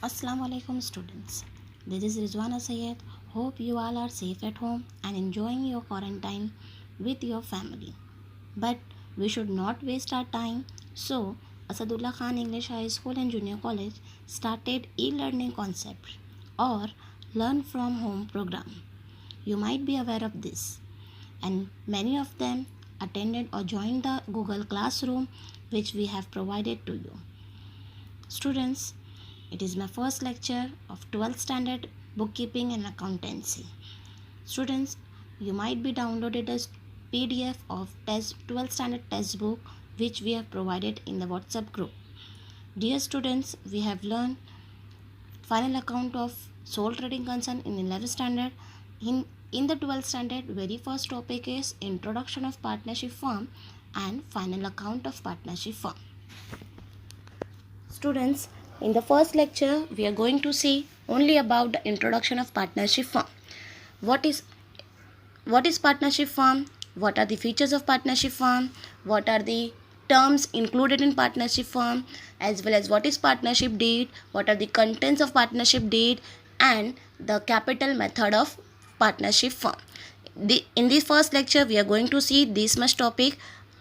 Assalamu alaikum students. This is Rizwana Sayed. Hope you all are safe at home and enjoying your quarantine with your family. But we should not waste our time. So, Asadullah Khan English High School and Junior College started e-learning concept or learn from home program. You might be aware of this, and many of them attended or joined the Google Classroom which we have provided to you. Students, it is my first lecture of 12th standard bookkeeping and accountancy. Students, you might be downloaded a PDF of 12th standard test book which we have provided in the WhatsApp group. Dear students, we have learned final account of sole trading concern in 11th standard. In the 12th standard, very first topic is introduction of partnership firm and final account of partnership firm. Students, in the first lecture, we are going to see only about the introduction of partnership firm. What is partnership firm? What are the features of partnership firm? What are the terms included in partnership firm, as well as what is partnership deed? What are the contents of partnership deed and the capital method of partnership firm? In this first lecture, we are going to see this much topic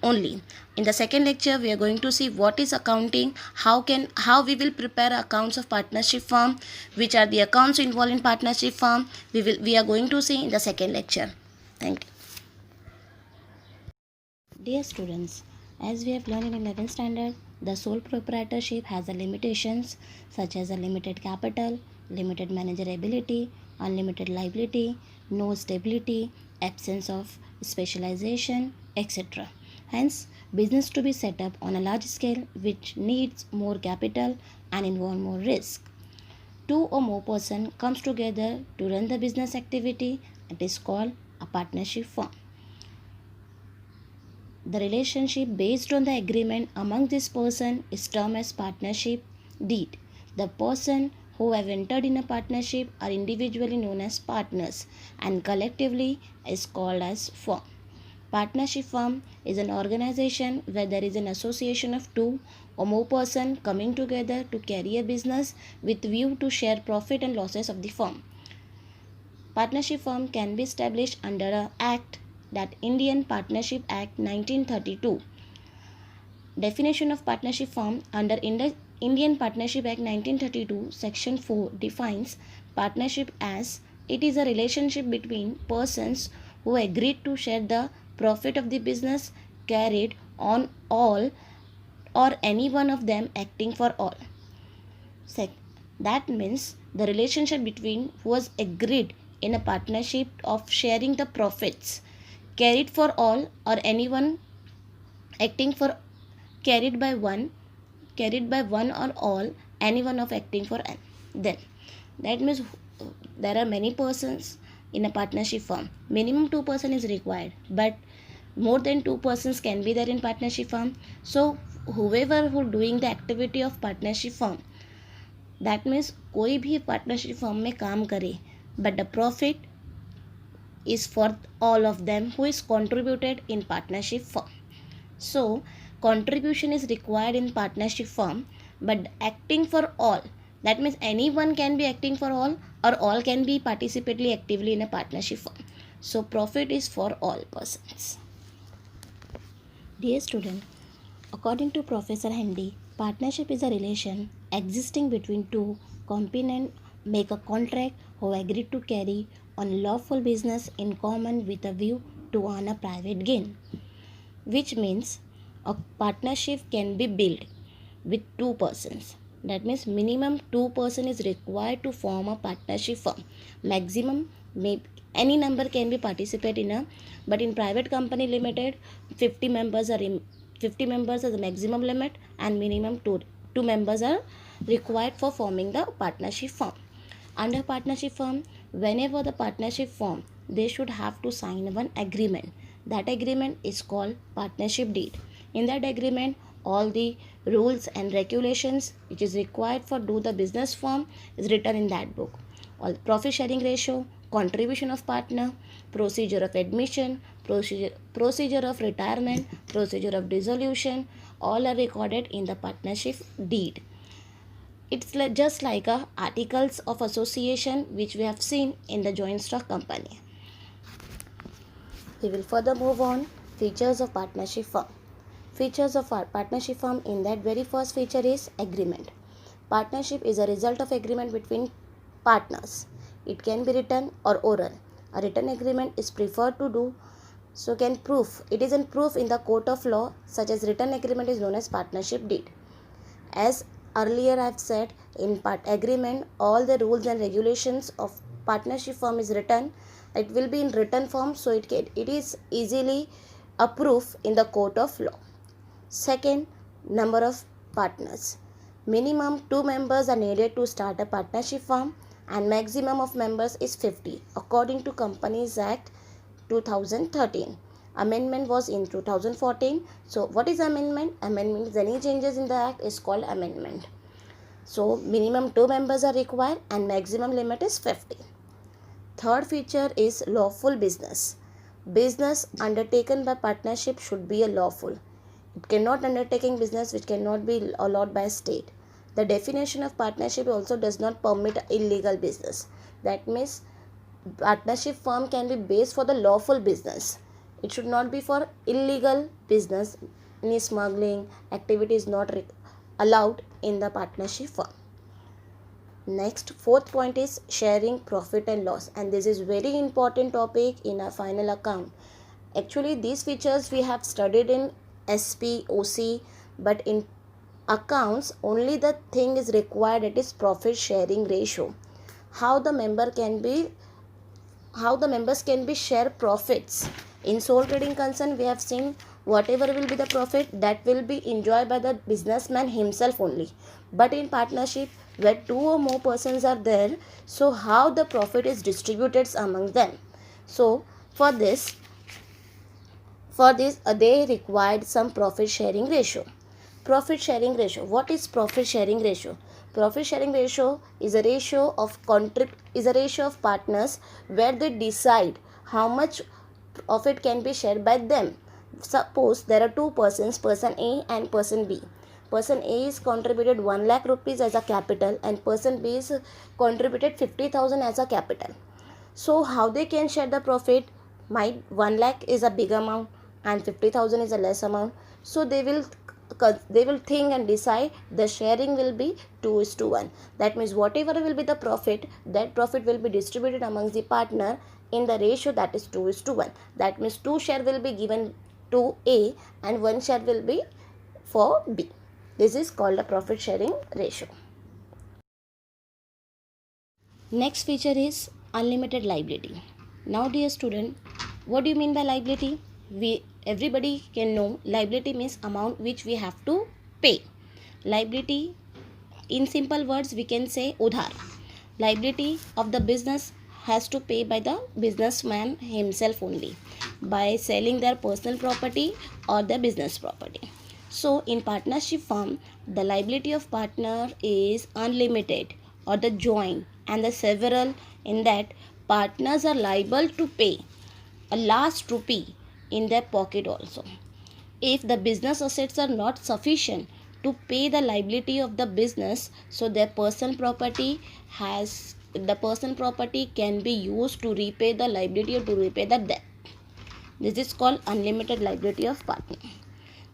only. In the second lecture, we are going to see what is accounting, how we will prepare accounts of partnership firm, which are the accounts involved in partnership firm. We are going to see in the second lecture. Thank you. Dear students, as we have learned in 11th standard, the sole proprietorship has the limitations such as a limited capital, limited managerability, unlimited liability, no stability, absence of specialization, etc. Hence, business to be set up on a large scale which needs more capital and involve more risk. Two or more person comes together to run the business activity. It is called a partnership firm. The relationship based on the agreement among this person is termed as partnership deed. The person who have entered in a partnership are individually known as partners and collectively is called as firm. Partnership firm is an organization where there is an association of two or more persons coming together to carry a business with view to share profit and losses of the firm. Partnership firm can be established under an act, that Indian Partnership Act 1932. Definition of partnership firm under Indian Partnership Act 1932 Section 4 defines partnership as it is a relationship between persons who agreed to share the profit of the business carried on all or any one of them acting for all. That means the relationship between who was agreed in a partnership of sharing the profits carried for all or anyone acting for carried by one or all anyone of acting for n. Then that means there are many persons in a partnership firm. Minimum 2 person is required, but more than 2 persons can be there in partnership firm. So whoever who doing the activity of partnership firm, that means कोई भी partnership firm में काम करे, but the profit is for all of them who is contributed in partnership firm. So contribution is required in partnership firm, but acting for all, that means anyone can be acting for all or all can be participating actively in a partnership firm. So profit is for all persons. Dear student, according to Professor Handy, partnership is a relation existing between two components make a contract who agree to carry on lawful business in common with a view to earn a private gain, which means a partnership can be built with 2 persons. That means minimum 2 person is required to form a partnership firm. Maximum any number can be participate in a, but in private company limited 50 members are the maximum limit and minimum 2 members are required for forming the partnership firm. Under partnership firm, whenever the partnership form, they should have to sign one agreement. That agreement is called partnership deed. In that agreement, all the rules and regulations which is required for do the business firm is written in that book. All profit sharing ratio, contribution of partner, procedure of admission, procedure of retirement, procedure of dissolution, all are recorded in the partnership deed. It's just like a articles of association which we have seen in the joint stock company. We will further move on. Features of partnership firm. Features of our partnership firm, in that very first feature is agreement. Partnership is a result of agreement between partners. It can be written or oral. A written agreement is preferred to do so can proof. It is in proof in the court of law, such as written agreement is known as partnership deed. As earlier I have said, in part agreement, all the rules and regulations of partnership firm is written. It will be in written form, so it is easily approved in the court of law. Second, number of partners. Minimum 2 members are needed to start a partnership firm, and maximum of members is 50 according to Companies Act 2013. Amendment was in 2014. So what is amendment? Amendment is any changes in the act is called amendment. So minimum 2 members are required and maximum limit is 50. Third feature is lawful business. Business undertaken by partnership should be a lawful. It cannot undertaking business which cannot be allowed by state. The definition of partnership also does not permit illegal business. That means partnership firm can be based for the lawful business. It should not be for illegal business. Any smuggling activity is not allowed in the partnership firm. Next, fourth point is sharing profit and loss, and this is very important topic in our final account. Actually, these features we have studied in SP, OC, but in accounts only the thing is required, it is profit sharing ratio. How the members can be share profits. In sole trading concern, we have seen whatever will be the profit that will be enjoyed by the businessman himself only. But in partnership, where 2 or more persons are there, so how the profit is distributed among them. So for this they required some profit sharing ratio. Profit sharing ratio. What is profit sharing ratio? Profit sharing ratio is a ratio of partners where they decide how much profit can be shared by them. Suppose there are 2 persons, person A and person B. Person A is contributed 1 lakh rupees as a capital and person B is contributed 50,000 as a capital. So how they can share the profit? 1 lakh is a big amount and 50,000 is a less amount. So they will think and decide the sharing will be 2:1. That means whatever will be the profit, that profit will be distributed amongst the partner in the ratio that is 2:1. That means 2 share will be given to A and 1 share will be for B. This is called a profit sharing ratio. Next feature is unlimited liability. Now dear student, what do you mean by liability? Everybody can know liability means amount which we have to pay. Liability, in simple words we can say udhar. Liability of the business has to pay by the businessman himself only by selling their personal property or their business property. So in partnership firm, the liability of partner is unlimited or the joint and the several, in that partners are liable to pay a last rupee in their pocket also. If the business assets are not sufficient to pay the liability of the business, so their personal property can be used to repay the liability or to repay the debt. This is called unlimited liability of partner.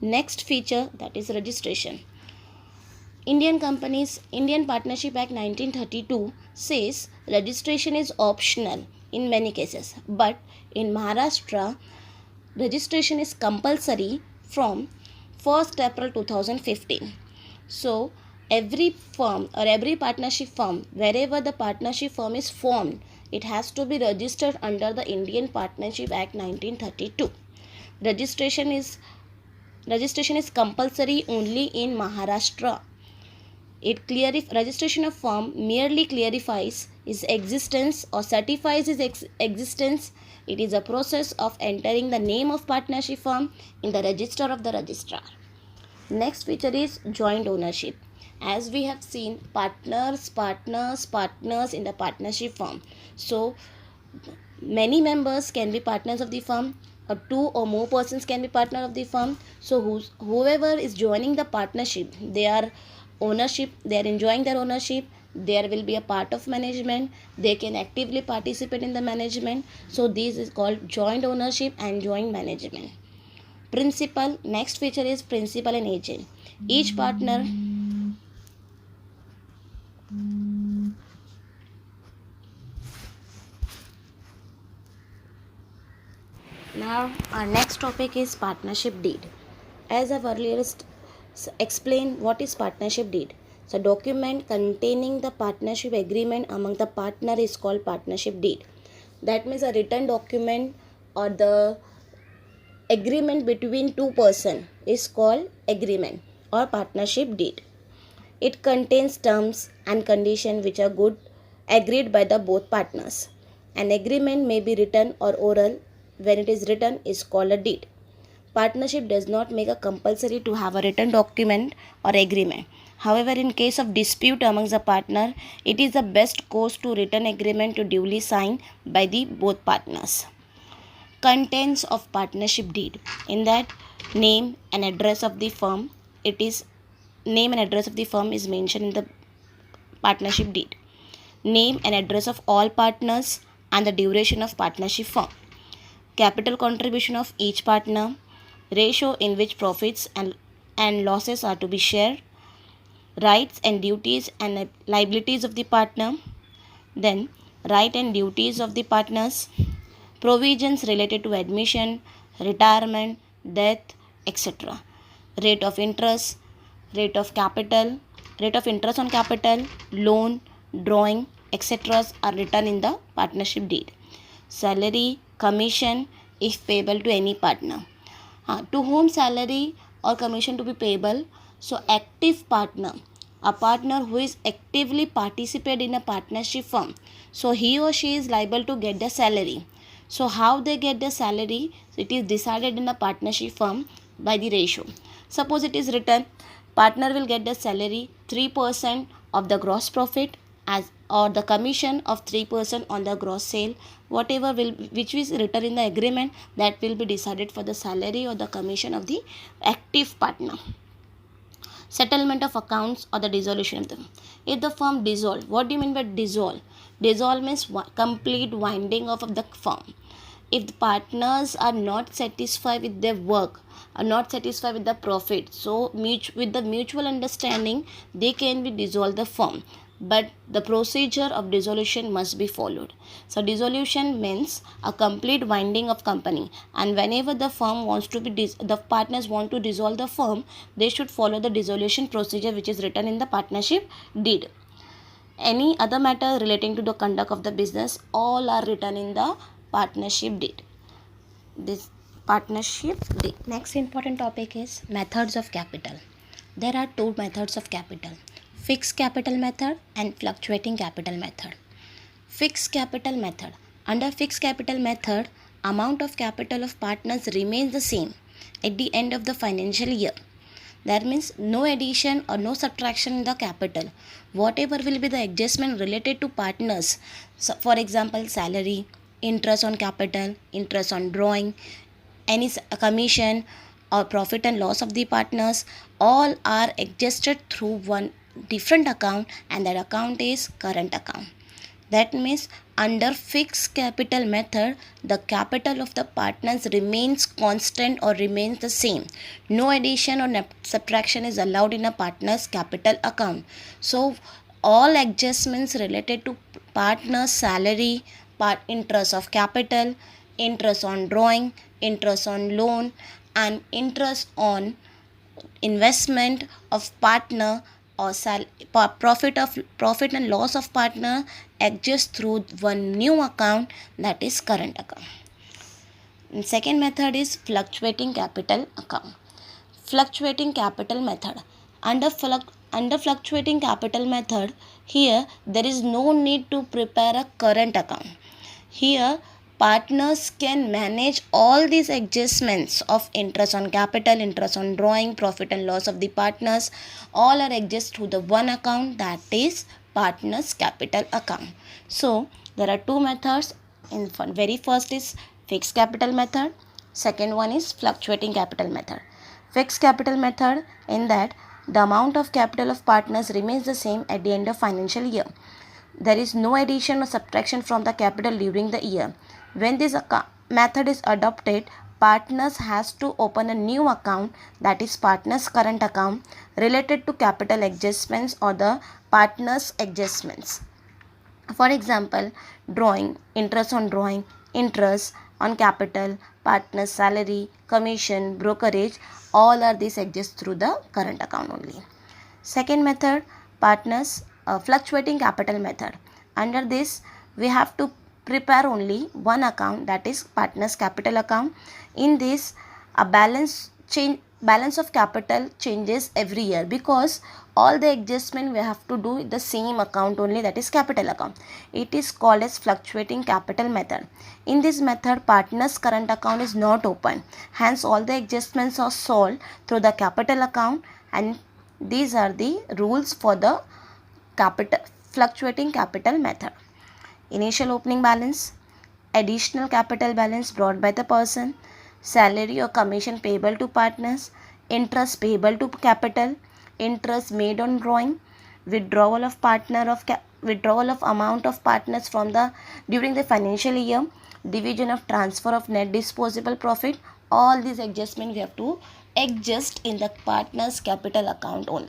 Next feature, that is registration. Indian Partnership Act 1932 says registration is optional in many cases, but in Maharashtra registration is compulsory from 1st April 2015. So every firm or every partnership firm, wherever the partnership firm is formed, it has to be registered under the Indian Partnership Act 1932. Registration is compulsory only in Maharashtra. Registration of firm merely clarifies its existence or certifies its existence. It is a process of entering the name of partnership firm in the register of the registrar. Next feature is joint ownership. As we have seen, partners in the partnership firm. So many members can be partners of the firm, or 2 or more persons can be partner of the firm. So whoever is joining the partnership, they are ownership, they are enjoying their ownership, there will be a part of management, they can actively participate in the management. So this is called joint ownership and joint management. Principal, next feature is principal and agent. Each partner Now, our next topic is partnership deed. As I've earlier explained, what is partnership deed? So, document containing the partnership agreement among the partner is called partnership deed. That means a written document or the agreement between two persons is called agreement or partnership deed. It contains terms and conditions which are agreed by the both partners. An agreement may be written or oral. When it is written, is called a deed. Partnership does not make a compulsory to have a written document or agreement. However, in case of dispute amongst the partner, it is the best course to written agreement to duly signed by the both partners. Contents of partnership deed. In that, name and address of the firm. It is name and address of the firm is mentioned in the partnership deed. Name and address of all partners and the duration of partnership firm. Capital contribution of each partner. Ratio in which profits and losses are to be shared. Rights and duties and liabilities of the partner. Then, right and duties of the partners. Provisions related to admission, retirement, death, etc. Rate of interest, rate of interest on capital, loan, drawing, etc. are written in the partnership deed. Salary, commission, if payable to any partner. To whom salary or commission to be payable? So, active partner, a partner who is actively participate in a partnership firm. So, he or she is liable to get the salary. So, how they get the salary? It is decided in a partnership firm by the ratio. Suppose it is written, partner will get the salary 3% of the gross profit as or the commission of 3% on the gross sale, whatever which is written in the agreement, that will be decided for the salary or the commission of the active partner. Settlement of accounts or the dissolution of them. If the firm dissolve, what do you mean by dissolve? Dissolve means complete winding off of the firm. If the partners are not satisfied with their work, are not satisfied with the profit, so with the mutual understanding, they can be dissolve the firm. But the procedure of dissolution must be followed. So dissolution means a complete winding of company, and whenever the firm wants to be the partners want to dissolve the firm, they should follow the dissolution procedure which is written in the partnership deed. Any other matter relating to the conduct of the business, all are written in the partnership deed. This partnership deed. Next important topic is methods of capital. There are two methods of capital: fixed capital method and fluctuating capital method. Fixed capital method. Under fixed capital method, amount of capital of partners remains the same at the end of the financial year. That means no addition or no subtraction in the capital. Whatever will be the adjustment related to partners, so for example, salary, interest on capital, interest on drawing, any commission or profit and loss of the partners, all are adjusted through one different account, and that account is current account. That means under fixed capital method, the capital of the partners remains constant or remains the same. No addition or subtraction is allowed in a partner's capital account. So all adjustments related to partner's salary, interest of capital, interest on drawing, interest on loan, and interest on investment of partner or profit and loss of partner adjust through one new account, that is current account. And second method is fluctuating capital account. Fluctuating capital method. Under fluctuating capital method, here there is no need to prepare a current account. Here partners can manage all these adjustments of interest on capital, interest on drawing, profit and loss of the partners, all are adjusted through the one account, that is partners capital account. So there are two methods. In very first is fixed capital method, second one is fluctuating capital method. Fixed capital method, in that The amount of capital of partners remains the same at the end of financial year. There is no addition or subtraction from the capital during the year. When this method is adopted, partners has to open a new account, that is partners current account, related to capital adjustments or the partners adjustments. For example, drawing, interest on capital, partner's salary, commission, brokerage, all are these adjust through the current account only. Second method, partners fluctuating capital method. Under this, we have to prepare only one account, that is partners capital account. In this, a balance of capital changes every year, because all the adjustment we have to do the same account only, that is capital account. It is called as fluctuating capital method. In this method, partners current account is not open, hence all the adjustments are solved through the capital account, and these are the rules for the fluctuating capital method. Initial opening balance, additional capital balance brought by the person, salary or commission payable to partners, interest payable to capital, interest made on drawing, withdrawal of amount of partners from the during the financial year, division of transfer of net disposable profit. All these adjustments we have to adjust in the partners capital account only.